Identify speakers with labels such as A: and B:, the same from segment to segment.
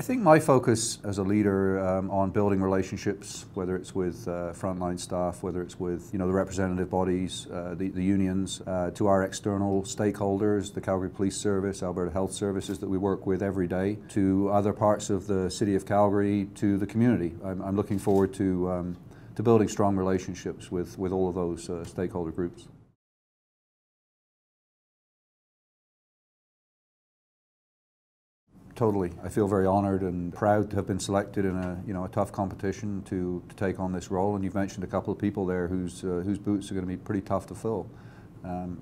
A: I think my focus as a leader on building relationships, whether it's with frontline staff, whether it's with the representative bodies, the unions, to our external stakeholders, the Calgary Police Service, Alberta Health Services that we work with every day, to other parts of the city of Calgary, to the community. I'm looking forward to building strong relationships with all of those stakeholder groups. Totally. I feel very honoured and proud to have been selected in a tough competition to take on this role. And you've mentioned a couple of people there whose boots are going to be pretty tough to fill,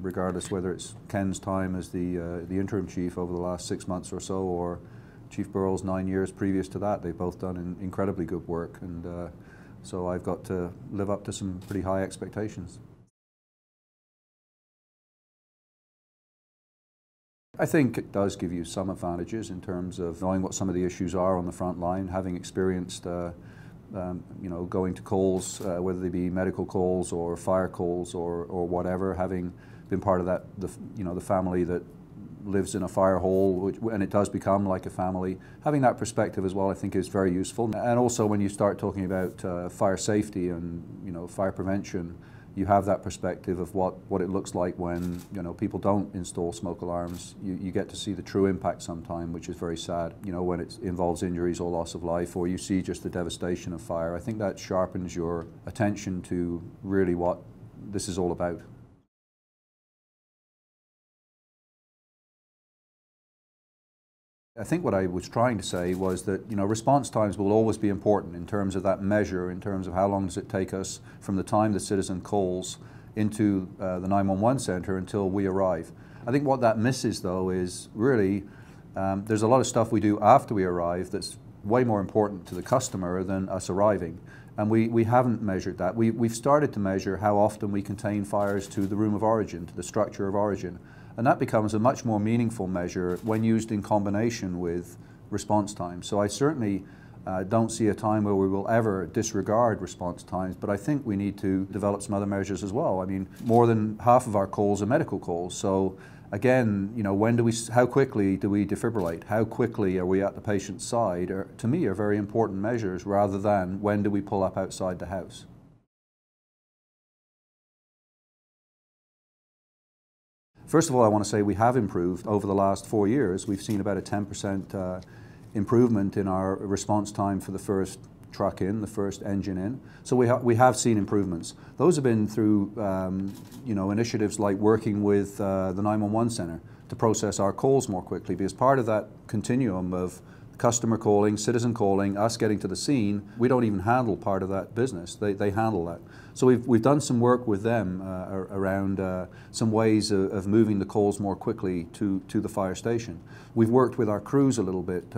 A: regardless whether it's Ken's time as the interim chief over the last 6 months or so, or Chief Burrell's 9 years previous to that. They've both done incredibly good work, and so I've got to live up to some pretty high expectations. I think it does give you some advantages in terms of knowing what some of the issues are on the front line, having experienced going to calls, whether they be medical calls or fire calls or whatever, having been part of that, the family that lives in a fire hall, and it does become like a family. Having that perspective as well, I think, is very useful. And also when you start talking about fire safety and fire prevention, you have that perspective of what it looks like when people don't install smoke alarms. You get to see the true impact sometime, which is very sad. When it involves injuries or loss of life, or you see just the devastation of fire. I think that sharpens your attention to really what this is all about. I think what I was trying to say was that response times will always be important in terms of that measure, in terms of how long does it take us from the time the citizen calls into the 911 centre until we arrive. I think what that misses, though, is really there's a lot of stuff we do after we arrive that's way more important to the customer than us arriving. And we haven't measured that. We've started to measure how often we contain fires to the room of origin, to the structure of origin. And that becomes a much more meaningful measure when used in combination with response times. So I certainly don't see a time where we will ever disregard response times, but I think we need to develop some other measures as well. I mean, more than half of our calls are medical calls. So again, how quickly do we defibrillate? How quickly are we at the patient's side? To me, are very important measures rather than when do we pull up outside the house. First of all, I want to say we have improved over the last 4 years. We've seen about a 10% improvement in our response time for the first truck in, the first engine in. So we have seen improvements. Those have been through initiatives like working with the 911 centre to process our calls more quickly, because part of that continuum of customer calling, citizen calling, us getting to the scene, we don't even handle part of that business. They handle that. So we've done some work with them around some ways of moving the calls more quickly to the fire station. We've worked with our crews a little bit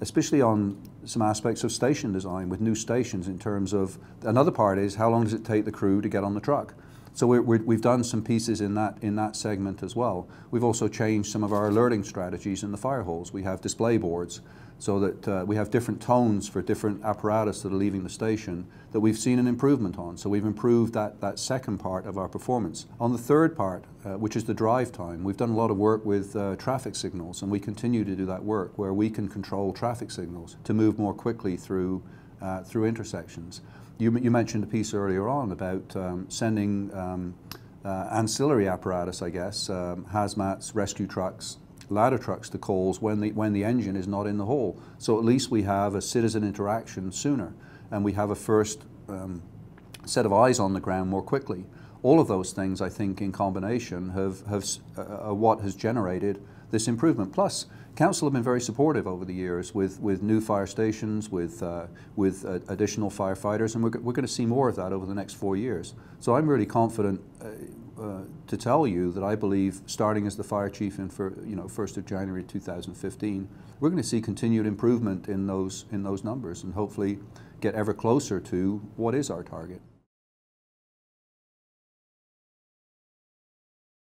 A: especially on some aspects of station design with new stations, in terms of, another part is how long does it take the crew to get on the truck? So we've done some pieces in that segment as well. We've also changed some of our alerting strategies in the fire halls. We have display boards so that we have different tones for different apparatus that are leaving the station that we've seen an improvement on. So we've improved that second part of our performance. On the third part, which is the drive time, we've done a lot of work with traffic signals, and we continue to do that work where we can control traffic signals to move more quickly through intersections. You mentioned a piece earlier on about sending ancillary apparatus, I guess, hazmats, rescue trucks, ladder trucks to calls when the engine is not in the hall. So at least we have a citizen interaction sooner, and we have a first set of eyes on the ground more quickly. All of those things, I think, in combination are what has generated this improvement. Plus, Council have been very supportive over the years with new fire stations, with additional firefighters, and we're going to see more of that over the next 4 years. So I'm really confident to tell you that I believe, starting as the fire chief in 1st of January 2015, we're going to see continued improvement in those numbers, and hopefully get ever closer to what is our target.